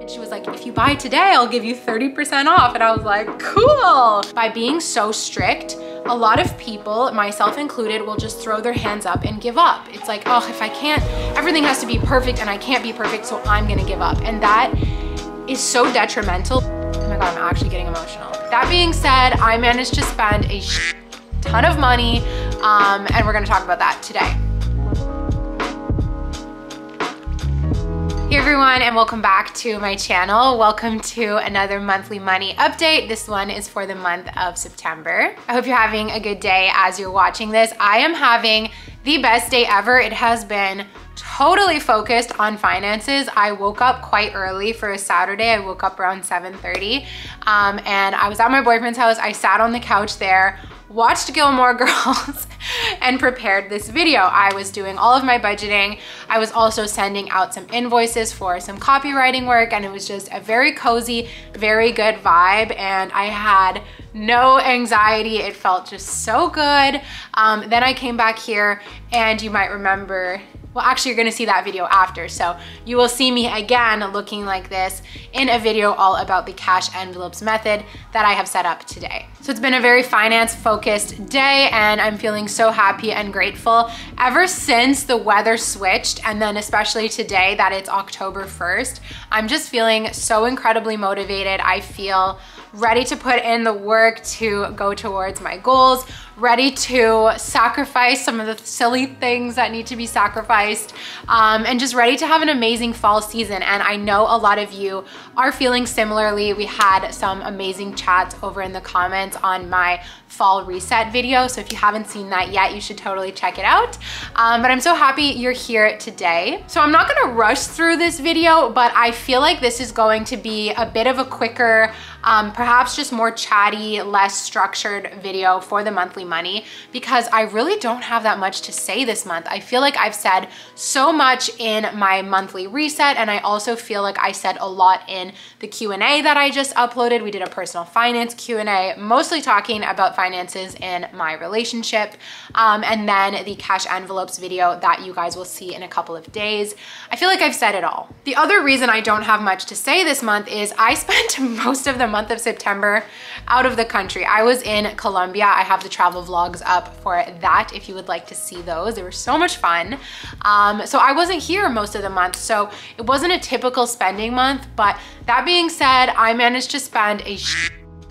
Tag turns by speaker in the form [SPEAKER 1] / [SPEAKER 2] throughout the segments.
[SPEAKER 1] And she was like, if you buy today, I'll give you 30% off. And I was like, cool. By being so strict, a lot of people, myself included, will just throw their hands up and give up. It's like, oh, if I can't, everything has to be perfect and I can't be perfect, so I'm gonna give up. And that is so detrimental. Oh my God, I'm actually getting emotional. That being said, I managed to spend a ton of money, and we're gonna talk about that today. Hey everyone, and welcome back to my channel. Welcome to another monthly money update. This one is for the month of September. I hope you're having a good day as you're watching this. I am having the best day ever. It has been totally focused on finances. I woke up quite early for a Saturday. I woke up around 7:30, and I was at my boyfriend's house. I sat on the couch there, watched Gilmore Girls, and prepared this video. I was doing all of my budgeting. I was also sending out some invoices for some copywriting work, and it was just a very cozy, very good vibe, and I had no anxiety. It felt just so good. Then I came back here, and you might remember, well, actually, you're gonna see that video after. So you will see me again looking like this in a video all about the cash envelopes method that I have set up today. So it's been a very finance-focused day, and I'm feeling so happy and grateful. Ever since the weather switched, and then especially today that it's October 1st, I'm just feeling so incredibly motivated. I feel ready to put in the work to go towards my goals, ready to sacrifice some of the silly things that need to be sacrificed, and just ready to have an amazing fall season. And I know a lot of you are feeling similarly. We had some amazing chats over in the comments on my fall reset video. So if you haven't seen that yet, you should totally check it out. But I'm so happy you're here today. So I'm not gonna rush through this video, but I feel like this is going to be a bit of a quicker, perhaps just more chatty, less structured video for the monthly money, because I really don't have that much to say this month. I feel like I've said so much in my monthly reset, and I also feel like I said a lot in the Q&A that I just uploaded. We did a personal finance Q&A, mostly talking about finances in my relationship, and then the cash envelopes video that you guys will see in a couple of days. I feel like I've said it all. The other reason I don't have much to say this month is I spent most of the month of September out of the country. I was in Colombia. I have the travel vlogs up for that if you would like to see those. They were so much fun. So I wasn't here most of the month, so it wasn't a typical spending month. But that being said, I managed to spend a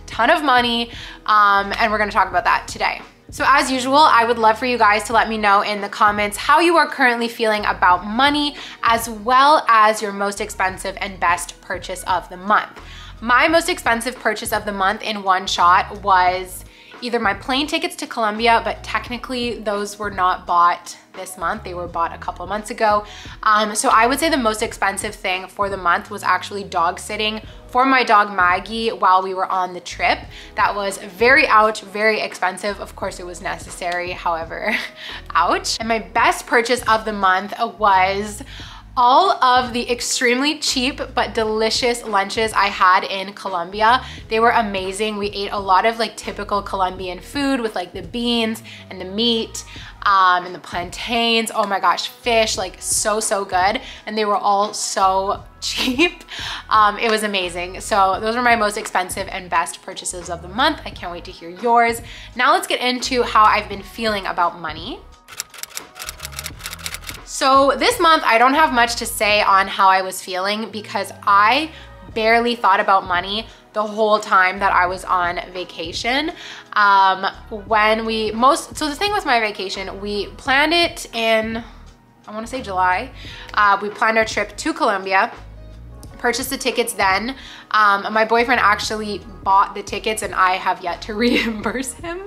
[SPEAKER 1] ton of money, and we're gonna talk about that today. So as usual, I would love for you guys to let me know in the comments how you are currently feeling about money, as well as your most expensive and best purchase of the month. My most expensive purchase of the month in one shot was either my plane tickets to Colombia, but technically those were not bought this month. They were bought a couple of months ago. So I would say the most expensive thing for the month was actually dog sitting for my dog Maggie while we were on the trip. That was very expensive. Of course it was necessary, however, ouch. And my best purchase of the month was all of the extremely cheap but delicious lunches I had in Colombia. They were amazing. We ate a lot of like typical Colombian food with like the beans and the meat, and the plantains. Oh my gosh, fish, like so good. And they were all so cheap. It was amazing. So those were my most expensive and best purchases of the month. I can't wait to hear yours. Now let's get into how I've been feeling about money. So this month, I don't have much to say on how I was feeling because I barely thought about money the whole time that I was on vacation. So the thing with my vacation, we planned it in, I wanna say July. We planned our trip to Colombia, purchased the tickets then. My boyfriend actually bought the tickets and I have yet to reimburse him.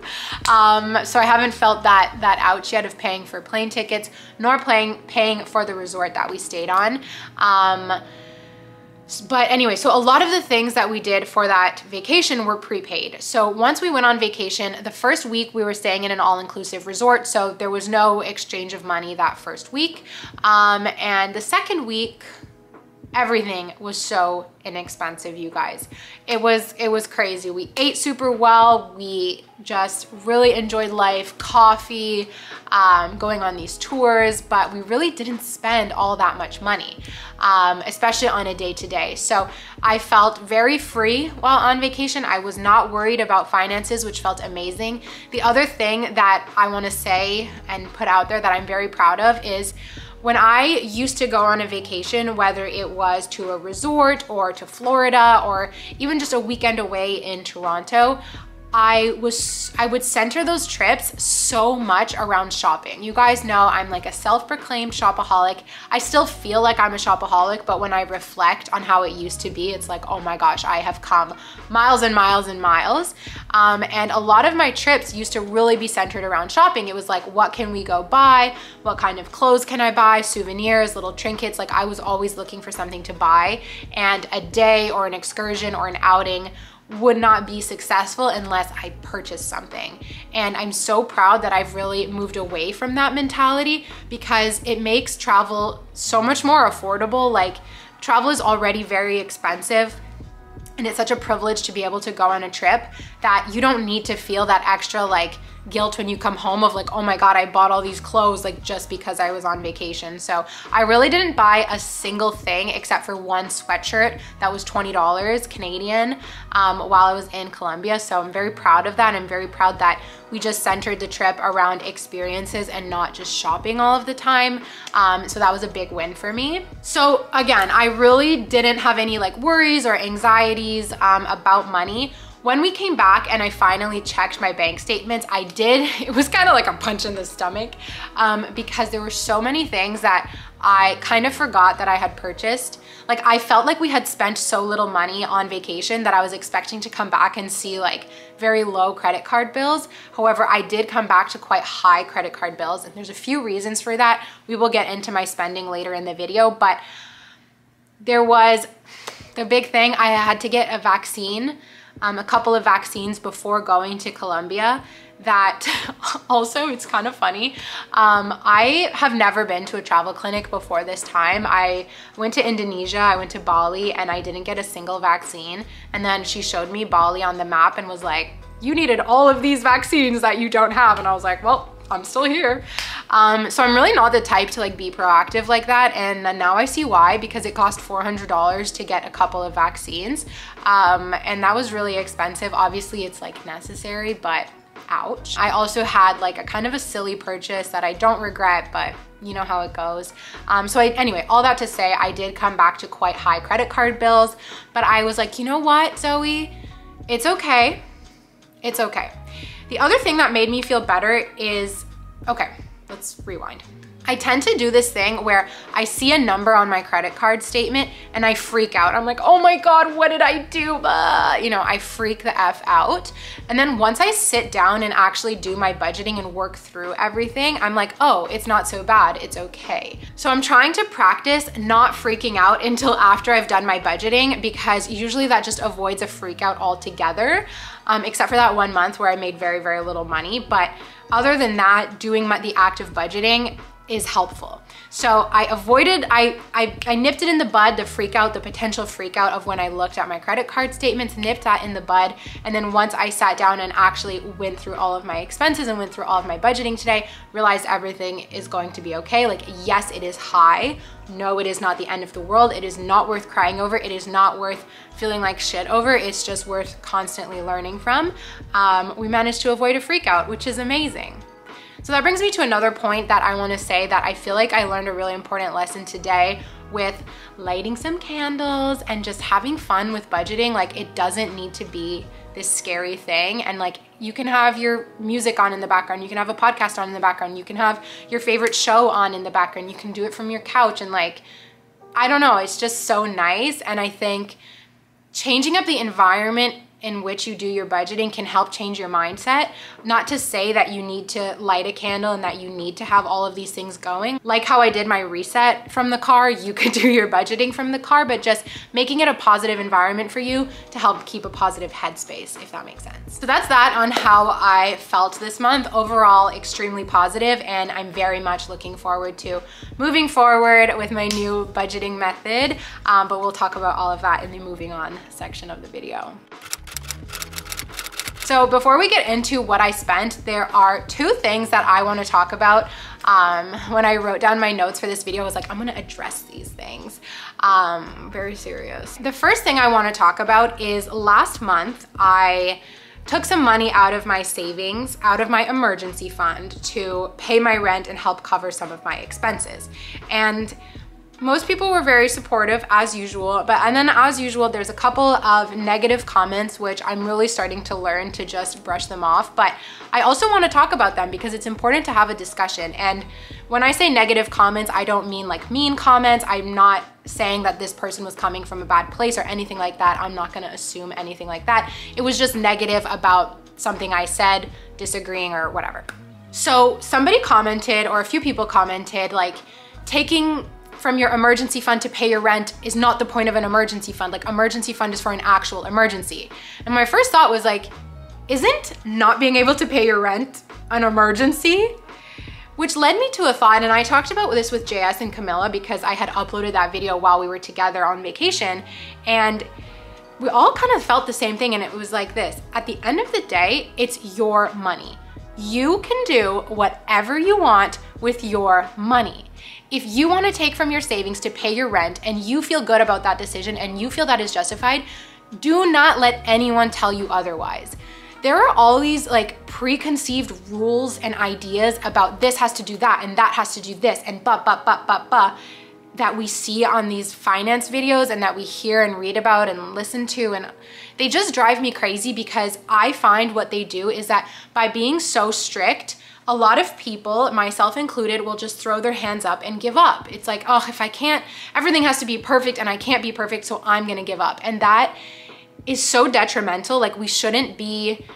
[SPEAKER 1] So I haven't felt that ouch yet of paying for plane tickets, nor paying for the resort that we stayed on. But anyway, so a lot of the things that we did for that vacation were prepaid. So once we went on vacation, the first week we were staying in an all-inclusive resort, so there was no exchange of money that first week. And the second week, everything was so inexpensive, you guys. It was crazy. We ate super well. We just really enjoyed life, coffee, going on these tours, but we really didn't spend all that much money, especially on a day-to-day. So I felt very free while on vacation. I was not worried about finances, which felt amazing. The other thing that I want to say and put out there that I'm very proud of is when I used to go on a vacation, whether it was to a resort or to Florida or even just a weekend away in Toronto, I would center those trips so much around shopping. You guys know I'm like a self-proclaimed shopaholic. I still feel like I'm a shopaholic, but when I reflect on how it used to be, it's like, oh my gosh, I have come miles and miles and miles. And a lot of my trips used to really be centered around shopping. It was like, what can we go buy? What kind of clothes can I buy? Souvenirs, little trinkets. Like I was always looking for something to buy, and a day or an excursion or an outing would not be successful unless I purchased something. And I'm so proud that I've really moved away from that mentality, because it makes travel so much more affordable. Like travel is already very expensive, and it's such a privilege to be able to go on a trip that you don't need to feel that extra like guilt when you come home of like, oh my God, I bought all these clothes like just because I was on vacation. So I really didn't buy a single thing except for one sweatshirt that was $20 Canadian while I was in Colombia. So I'm very proud of that. I'm very proud that we just centered the trip around experiences and not just shopping all of the time. So that was a big win for me. So again, I really didn't have any like worries or anxieties about money. When we came back and I finally checked my bank statements, it was kind of like a punch in the stomach because there were so many things that I kind of forgot that I had purchased. Like I felt like we had spent so little money on vacation that I was expecting to come back and see like very low credit card bills. However, I did come back to quite high credit card bills, and there's a few reasons for that. We will get into my spending later in the video, but there was the big thing. I had to get a vaccine, a couple of vaccines before going to Colombia. That also, it's kind of funny. I have never been to a travel clinic before this time. I went to Indonesia, I went to Bali, and I didn't get a single vaccine. And then she showed me Bali on the map and was like, you needed all of these vaccines that you don't have. And I was like, well, I'm still here. So I'm really not the type to like be proactive like that. And now I see why, because it cost $400 to get a couple of vaccines. And that was really expensive. Obviously it's like necessary, but ouch. I also had like a kind of a silly purchase that I don't regret, but you know how it goes. Anyway, all that to say, I did come back to quite high credit card bills, but I was like, you know what, Zoe, it's okay. It's okay. The other thing that made me feel better is, okay, let's rewind. I tend to do this thing where I see a number on my credit card statement and I freak out. I'm like, oh my God, what did I do? You know, I freak the F out. And then once I sit down and actually do my budgeting and work through everything, I'm like, oh, it's not so bad, it's okay. So I'm trying to practice not freaking out until after I've done my budgeting, because usually that just avoids a freak out altogether, except for that 1 month where I made very, very little money. But other than that, doing the act of budgeting is helpful. So I nipped it in the bud, the freak out, the potential freak out of when I looked at my credit card statements, nipped that in the bud. And then once I sat down and actually went through all of my expenses and went through all of my budgeting today, realized everything is going to be okay. Like, yes, it is high. No, it is not the end of the world. It is not worth crying over. It is not worth feeling like shit over. It's just worth constantly learning from. We managed to avoid a freak out, which is amazing. So that brings me to another point that I want to say, that I feel like I learned a really important lesson today with lighting some candles and just having fun with budgeting. Like, it doesn't need to be this scary thing. And like, you can have your music on in the background. You can have a podcast on in the background. You can have your favorite show on in the background. You can do it from your couch. And like, I don't know, it's just so nice. And I think changing up the environment in which you do your budgeting can help change your mindset. Not to say that you need to light a candle and that you need to have all of these things going. Like how I did my reset from the car, you could do your budgeting from the car, but just making it a positive environment for you to help keep a positive headspace, if that makes sense. So that's that on how I felt this month. Overall, extremely positive, and I'm very much looking forward to moving forward with my new budgeting method, but we'll talk about all of that in the moving on section of the video. So before we get into what I spent, there are two things that I want to talk about. When I wrote down my notes for this video, I was like, I'm gonna address these things. Very serious. The first thing I want to talk about is last month, I took some money out of my savings, out of my emergency fund to pay my rent and help cover some of my expenses. And most people were very supportive as usual, and then as usual, there's a couple of negative comments, which I'm really starting to learn to just brush them off. But I also want to talk about them because it's important to have a discussion. And when I say negative comments, I don't mean like mean comments. I'm not saying that this person was coming from a bad place or anything like that. I'm not going to assume anything like that. It was just negative about something I said, disagreeing or whatever. So somebody commented, or a few people commented, like, taking from your emergency fund to pay your rent is not the point of an emergency fund. Like, emergency fund is for an actual emergency. And my first thought was like, isn't not being able to pay your rent an emergency? Which led me to a thought, and I talked about this with JS and Camilla because I had uploaded that video while we were together on vacation, and we all kind of felt the same thing. And it was like this: at the end of the day, it's your money. You can do whatever you want with your money. If you want to take from your savings to pay your rent and you feel good about that decision and you feel that is justified, do not let anyone tell you otherwise. There are all these like preconceived rules and ideas about this has to do that and that has to do this and that we see on these finance videos and that we hear and read about and listen to, and they just drive me crazy because I find what they do is that by being so strict, a lot of people, myself included, will just throw their hands up and give up. It's like, oh, if I can't, everything has to be perfect and I can't be perfect, so I'm gonna give up. And that is so detrimental. Like, we shouldn't be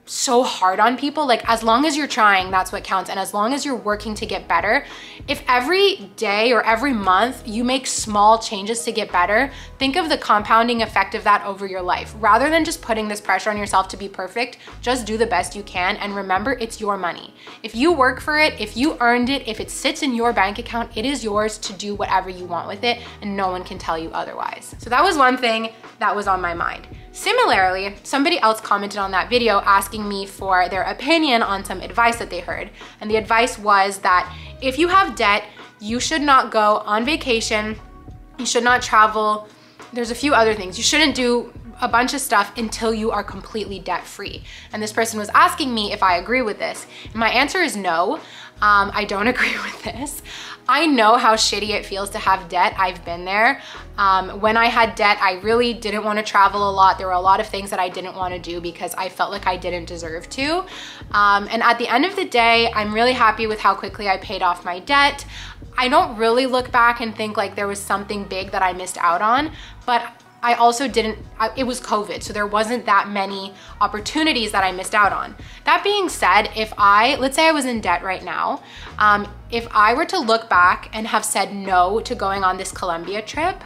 [SPEAKER 1] so hard on people. Like, as long as you're trying, that's what counts. And as long as you're working to get better, if every day or every month you make small changes to get better, think of the compounding effect of that over your life. Rather than just putting this pressure on yourself to be perfect, just do the best you can. And remember, it's your money. If you work for it, if you earned it, if it sits in your bank account, it is yours to do whatever you want with it, and no one can tell you otherwise. So that was one thing that was on my mind. Similarly, somebody else commented on that video asking me for their opinion on some advice that they heard. And the advice was that if you have debt, you should not go on vacation, you should not travel. There's a few other things. You shouldn't do a bunch of stuff until you are completely debt free. And this person was asking me if I agree with this. And my answer is no. I don't agree with this. I know how shitty it feels to have debt. I've been there. When I had debt, I really didn't want to travel a lot. There were a lot of things that I didn't want to do because I felt like I didn't deserve to. And at the end of the day, I'm really happy with how quickly I paid off my debt. I don't really look back and think like there was something big that I missed out on, but I also didn't, it was COVID, so there wasn't that many opportunities that I missed out on. That being said, let's say I was in debt right now, if I were to look back and have said no to going on this Colombia trip,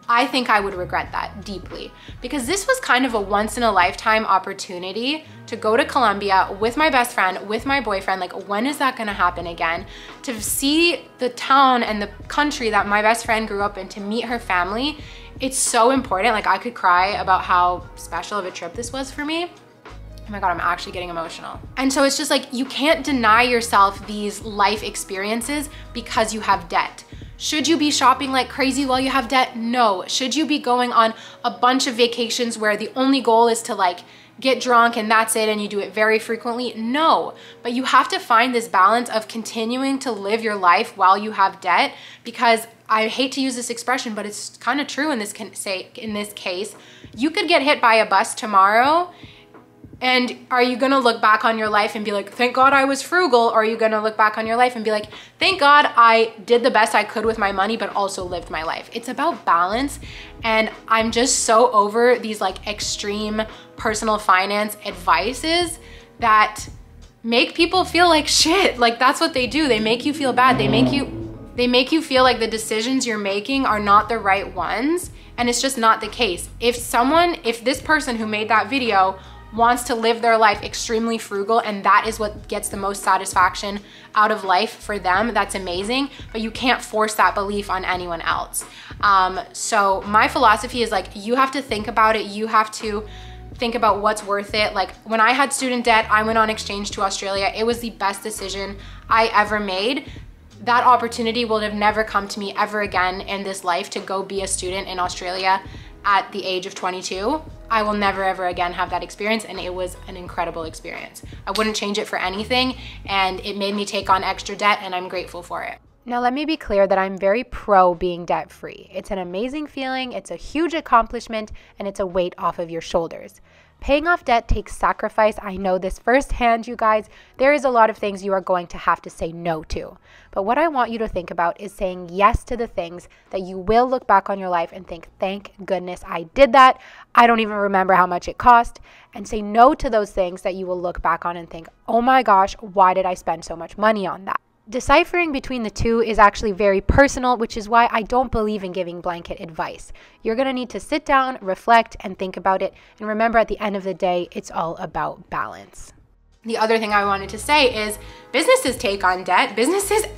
[SPEAKER 1] I think I would regret that deeply, because this was kind of a once in a lifetime opportunity to go to Colombia with my best friend, with my boyfriend. Like, when is that gonna happen again? To see the town and the country that my best friend grew up in, to meet her family, it's so important. Like, I could cry about how special of a trip this was for me. Oh my God, I'm actually getting emotional. And so it's just like, you can't deny yourself these life experiences because you have debt. Should you be shopping like crazy while you have debt? No. Should you be going on a bunch of vacations where the only goal is to like get drunk and that's it and you do it very frequently? No. But you have to find this balance of continuing to live your life while you have debt, because I hate to use this expression, but it's kind of true in this case. You could get hit by a bus tomorrow And are you gonna look back on your life and be like, thank God I was frugal? Or are you gonna look back on your life and be like, thank God I did the best I could with my money, but also lived my life? It's about balance. And I'm just so over these like extreme personal finance advices that make people feel like shit. Like that's what they do. They make you feel bad. They make you feel like the decisions you're making are not the right ones. And it's just not the case. If this person who made that video wants to live their life extremely frugal and that is what gets the most satisfaction out of life for them, that's amazing, but you can't force that belief on anyone else. So my philosophy is like, you have to think about it. You have to think about what's worth it. Like when I had student debt, I went on exchange to Australia. It was the best decision I ever made. That opportunity will have never come to me ever again in this life to go be a student in Australia at the age of 22. I will never ever again have that experience, and it was an incredible experience. I wouldn't change it for anything, and it made me take on extra debt, and I'm grateful for it. Now, let me be clear that I'm very pro being debt-free. It's an amazing feeling, it's a huge accomplishment, and it's a weight off of your shoulders. Paying off debt takes sacrifice. I know this firsthand, you guys. There is a lot of things you are going to have to say no to. But what I want you to think about is saying yes to the things that you will look back on your life and think, thank goodness I did that. I don't even remember how much it cost. And say no to those things that you will look back on and think, oh my gosh, why did I spend so much money on that? Deciphering between the two is actually very personal, which is why I don't believe in giving blanket advice. You're going to need to sit down, reflect, and think about it. And remember, at the end of the day, it's all about balance. The other thing I wanted to say is businesses take on debt.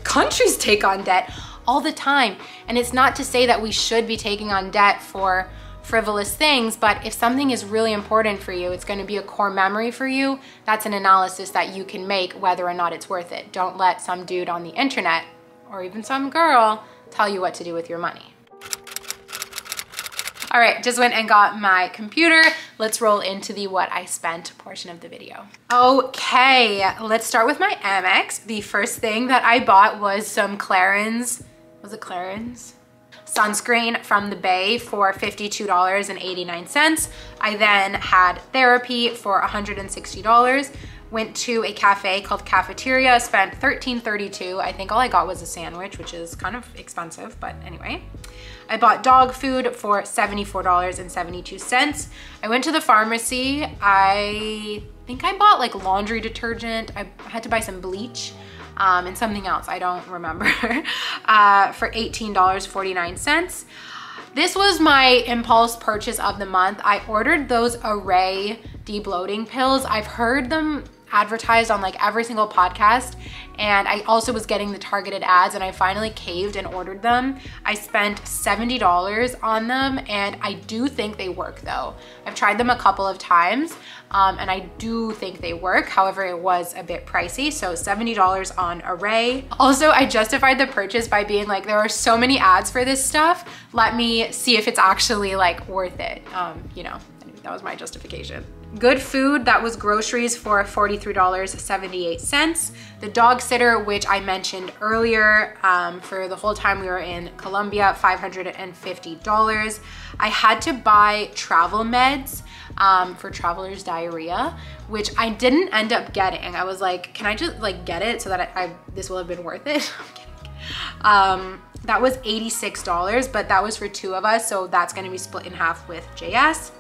[SPEAKER 1] Countries take on debt all the time. And it's not to say that we should be taking on debt for frivolous things, but if something is really important for you, it's going to be a core memory for you. That's an analysis that you can make whether or not it's worth it. Don't let some dude on the internet or even some girl tell you what to do with your money. All right, just went and got my computer. Let's roll into the what I spent portion of the video. Okay, let's start with my Amex. The first thing that I bought was some Clarins. Was it Clarins? Sunscreen from the Bay for $52.89. I then had therapy for $160. Went to a cafe called Cafeteria, spent $13.32. I think all I got was a sandwich, which is kind of expensive, but anyway. I bought dog food for $74.72. I went to the pharmacy. I think I bought like laundry detergent. I had to buy some bleach. And something else, I don't remember, for $18.49. This was my impulse purchase of the month. I ordered those Array de-bloating pills. I've heard them advertised on like every single podcast, and I also was getting the targeted ads, and I finally caved and ordered them. I spent $70 on them, and I do think they work though. I've tried them a couple of times, and I do think they work. However, it was a bit pricey, so $70 on Array. Also, I justified the purchase by being like, there are so many ads for this stuff. Let me see if it's actually like worth it. You know, that was my justification. Good food, that was groceries for $43.78. The dog sitter, which I mentioned earlier, for the whole time we were in Colombia, $550. I had to buy travel meds for traveler's diarrhea, which I didn't end up getting. I was like, can I just like get it so that this will have been worth it? I'm kidding. That was $86, but that was for two of us, so that's gonna be split in half with JS.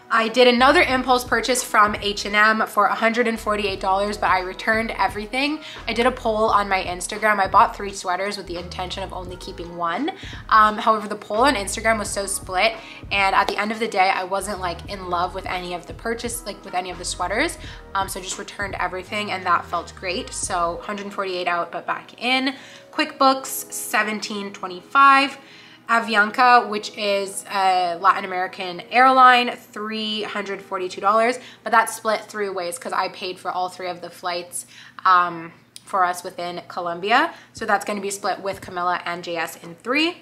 [SPEAKER 1] I did another impulse purchase from H&M for $148, but I returned everything. I did a poll on my Instagram. I bought 3 sweaters with the intention of only keeping one. However, the poll on Instagram was so split, and at the end of the day, I wasn't like in love with any of the purchase, like with any of the sweaters. So I just returned everything, and that felt great. So 148 out, but back in. QuickBooks, $17.25. Avianca, which is a Latin American airline, $342, but that's split 3 ways because I paid for all 3 of the flights for us within Colombia. So that's going to be split with Camilla and JS in 3.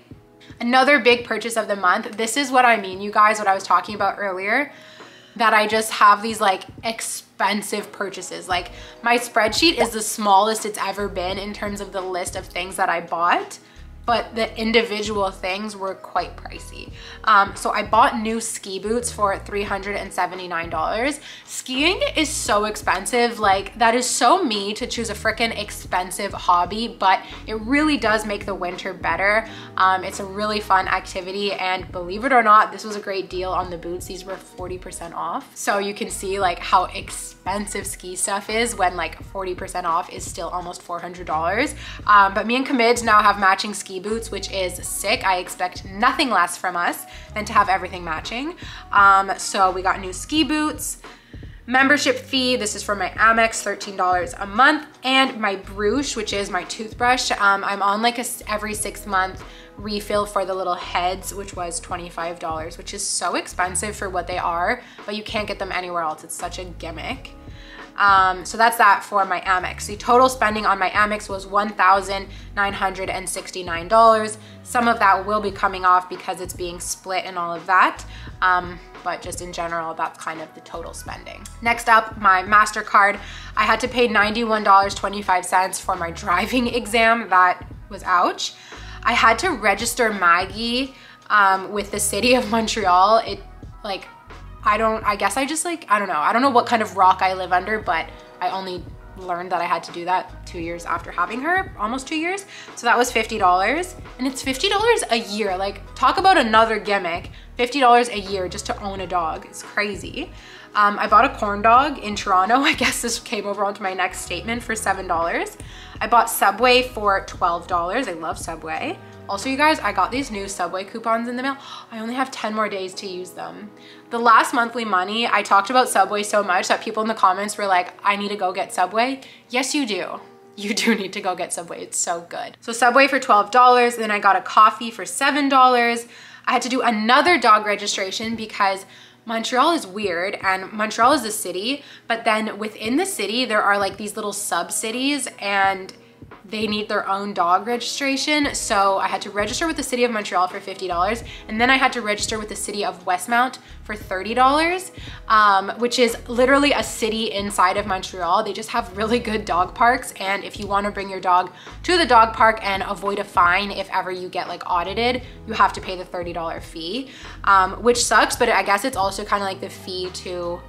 [SPEAKER 1] Another big purchase of the month. This is what I mean, you guys, what I was talking about earlier, that I just have these like expensive purchases. Like my spreadsheet is the smallest it's ever been in terms of the list of things that I bought. but the individual things were quite pricey. So I bought new ski boots for $379. Skiing is so expensive. Like, that is so me to choose a freaking expensive hobby, but it really does make the winter better. It's a really fun activity, and believe it or not, this was a great deal on the boots. These were 40% off. So you can see like how expensive ski stuff is when like 40% off is still almost $400. But me and Kamid now have matching ski boots, which is sick. I expect nothing less from us than to have everything matching. So we got new ski boots. Membership fee, this is for my Amex, $13 a month, and my Brush, which is my toothbrush. I'm on like every 6 month refill for the little heads, which was $25, which is so expensive for what they are, but you can't get them anywhere else. It's such a gimmick. So that's that for my Amex. The total spending on my Amex was $1,969. Some of that will be coming off because it's being split and all of that. But just in general, that's kind of the total spending. Next up, my MasterCard. I had to pay $91.25 for my driving exam. That was ouch. I had to register Maggie with the city of Montreal. I don't know what kind of rock I live under, but I only learned that I had to do that 2 years after having her, almost 2 years. So that was $50, and it's $50 a year. Like, talk about another gimmick. $50 a year just to own a dog. It's crazy. I bought a corn dog in Toronto. I guess this came over onto my next statement for $7. I bought Subway for $12. I love Subway. Also, you guys, I got these new Subway coupons in the mail. I only have 10 more days to use them. The last monthly money, I talked about Subway so much that people in the comments were like, I need to go get Subway. Yes, you do. You do need to go get Subway. It's so good. So Subway for $12. Then I got a coffee for $7. I had to do another dog registration because Montreal is weird, and Montreal is a city, but then within the city, there are like these little sub-cities, and they need their own dog registration. So I had to register with the city of Montreal for $50, and then I had to register with the city of Westmount for $30, which is literally a city inside of Montreal. They just have really good dog parks, and if you want to bring your dog to the dog park and avoid a fine if ever you get like audited, you have to pay the $30 fee, which sucks, but I guess it's also kind of like the fee to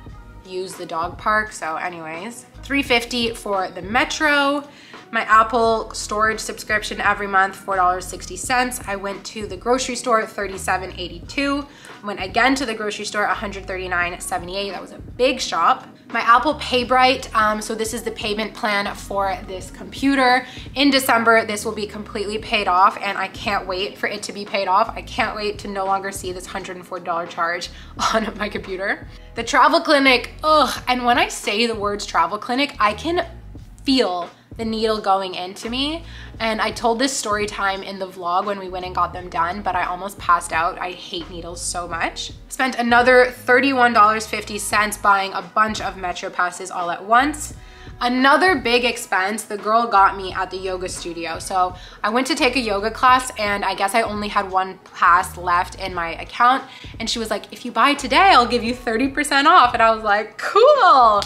[SPEAKER 1] use the dog park. So anyways, $3.50 for the Metro. My Apple storage subscription every month, $4.60. I went to the grocery store, $37.82. Went again to the grocery store, $139.78. That was a big shop. My Apple PayBright, so this is the payment plan for this computer. In December, this will be completely paid off, and I can't wait for it to be paid off. I can't wait to no longer see this $140 charge on my computer. The travel clinic, ugh, and when I say the words travel clinic, I can feel the needle going into me. And I told this story time in the vlog when we went and got them done, but I almost passed out. I hate needles so much. Spent another $31.50 buying a bunch of Metro passes all at once. Another big expense the girl got me at the yoga studio. So I went to take a yoga class, and I guess I only had one pass left in my account. And she was like, if you buy today, I'll give you 30% off. And I was like, cool.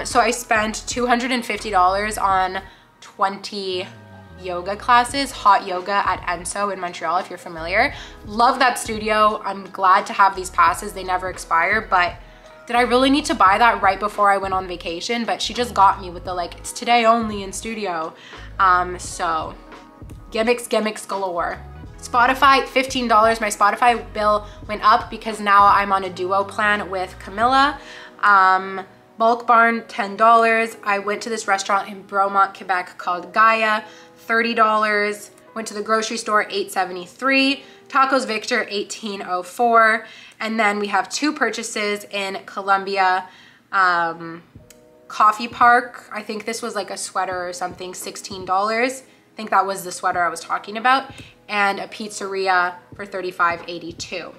[SPEAKER 1] So I spent $250 on 20 yoga classes, hot yoga at Enso in Montreal, if you're familiar. Love that studio. I'm glad to have these passes. They never expire, but did I really need to buy that right before I went on vacation? But she just got me with the like, it's today only in studio. So gimmicks galore. Spotify, $15. My Spotify bill went up because now I'm on a duo plan with Camilla. Bulk Barn, $10. I went to this restaurant in Bromont, Quebec called Gaia, $30. Went to the grocery store, $8.73. Tacos Victor, $18.04. And then we have two purchases in Columbia. Coffee Park, I think this was like a sweater or something, $16. I think that was the sweater I was talking about. And a pizzeria for $35.82.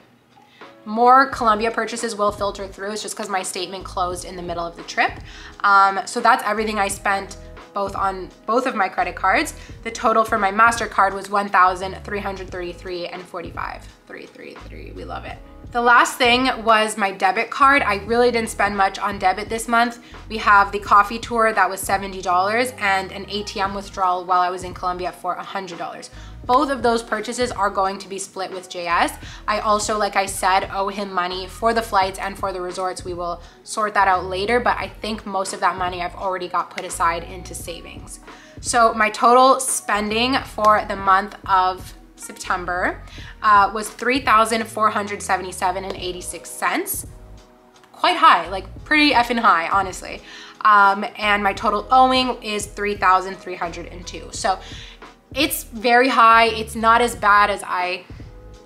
[SPEAKER 1] More Columbia purchases will filter through. It's just because my statement closed in the middle of the trip. So that's everything I spent on both of my credit cards. The total for my MasterCard was $1,333.45. 333, we love it. The last thing was my debit card. I really didn't spend much on debit this month. We have the coffee tour that was $70 and an ATM withdrawal while I was in Colombia for $100. both of those purchases are going to be split with JS. I also, like I said, owe him money for the flights and for the resorts. We will sort that out later, but I think most of that money I've already got put aside into savings. So my total spending for the month of September was $3,477.86. Quite high, like pretty effing high, honestly. And my total owing is $3,302. So it's very high. It's not as bad as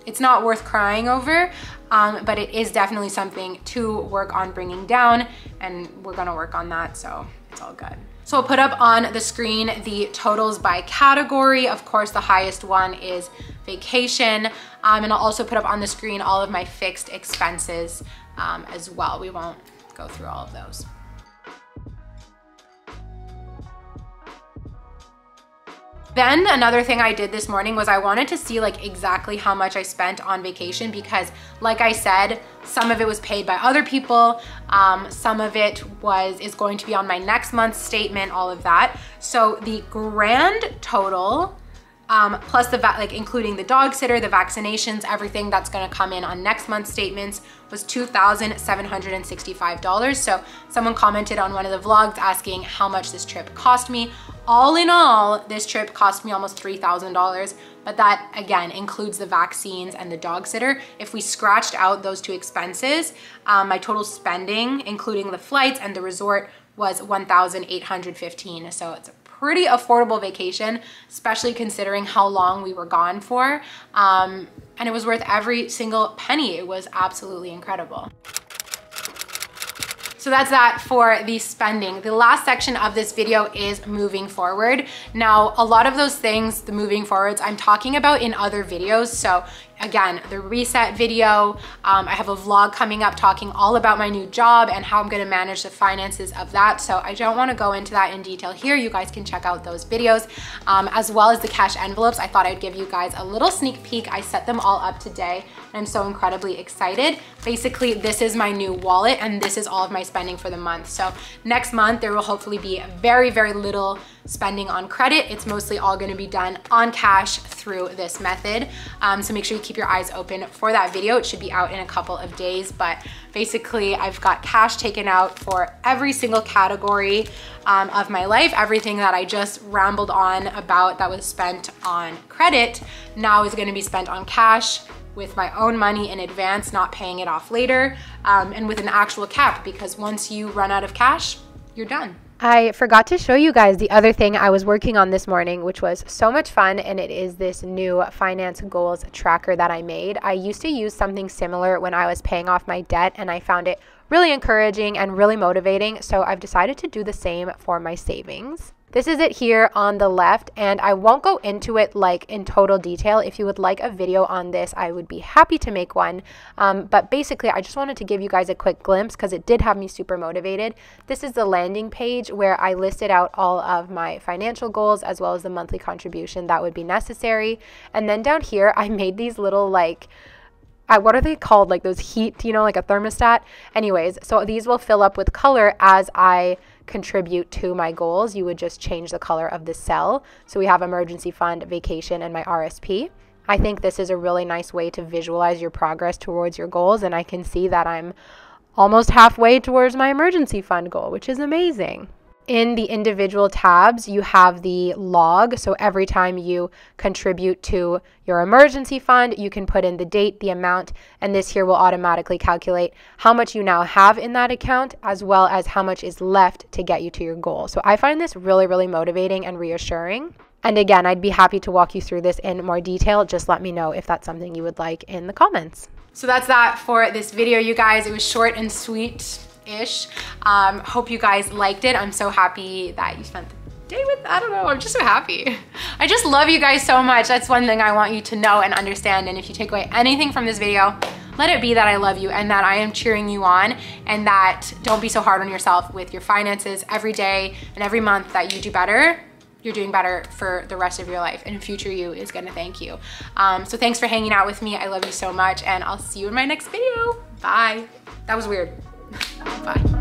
[SPEAKER 1] it's not worth crying over, but it is definitely something to work on bringing down, and we're gonna work on that, so it's all good. So I'll put up on the screen the totals by category. Of course, the highest one is vacation, and I'll also put up on the screen all of my fixed expenses as well. We won't go through all of those. Then another thing I did this morning was I wanted to see like exactly how much I spent on vacation, because like I said, some of it was paid by other people, some of it is going to be on my next month's statement, all of that. So the grand total, plus including the dog sitter, the vaccinations, everything that's gonna come in on next month's statements, was $2,765. So someone commented on one of the vlogs asking how much this trip cost me. All in all, this trip cost me almost $3,000, but that again includes the vaccines and the dog sitter. If we scratched out those two expenses, my total spending, including the flights and the resort, was $1,815. So it's a pretty affordable vacation, especially considering how long we were gone for. And it was worth every single penny. It was absolutely incredible. So that's that for the spending. The last section of this video is moving forward. Now, a lot of those things, the moving forwards, I'm talking about in other videos. So again, the reset video, I have a vlog coming up talking all about my new job and how I'm gonna manage the finances of that. So I don't wanna go into that in detail here. You guys can check out those videos, as well as the cash envelopes. I thought I'd give you guys a little sneak peek. I set them all up today, and I'm so incredibly excited. Basically, this is my new wallet, and this is all of my spending for the month. So next month, there will hopefully be very, very little spending on credit. It's mostly all gonna be done on cash through this method. So make sure you keep your eyes open for that video. It should be out in a couple of days, but basically I've got cash taken out for every single category of my life. Everything that I just rambled on about that was spent on credit now is gonna be spent on cash with my own money in advance, not paying it off later, and with an actual cap, because once you run out of cash, you're done. I forgot to show you guys the other thing I was working on this morning, which was so much fun, and it is this new finance goals tracker that I made. I used to use something similar when I was paying off my debt, and I found it really encouraging and really motivating, so I've decided to do the same for my savings. This is it here on the left, and I won't go into it like in total detail. If you would like a video on this, I would be happy to make one. But basically, I just wanted to give you guys a quick glimpse because it did have me super motivated. This is the landing page where I listed out all of my financial goals as well as the monthly contribution that would be necessary. And then down here, I made these little what are they called? Like those heat, like a thermostat. Anyways, so these will fill up with color as I contribute to my goals. You would just change the color of the cell. So we have emergency fund, vacation, and my RSP. I think this is a really nice way to visualize your progress towards your goals, and I can see that I'm almost halfway towards my emergency fund goal, which is amazing. In the individual tabs, you have the log. So every time you contribute to your emergency fund, you can put in the date, the amount, and this here will automatically calculate how much you now have in that account, as well as how much is left to get you to your goal. So I find this really, really motivating and reassuring. And again, I'd be happy to walk you through this in more detail. Just let me know if that's something you would like in the comments. So that's that for this video, you guys. It was short and sweet-ish. Hope you guys liked it. I'm so happy that you spent the day with, I don't know, I'm just so happy. I just love you guys so much. That's one thing I want you to know and understand. And if you take away anything from this video, let it be that I love you and that I am cheering you on, and that don't be so hard on yourself with your finances. Every day and every month that you do better, you're doing better for the rest of your life, and future you is gonna thank you. So thanks for hanging out with me. I love you so much, and I'll see you in my next video. Bye. That was weird. Bye.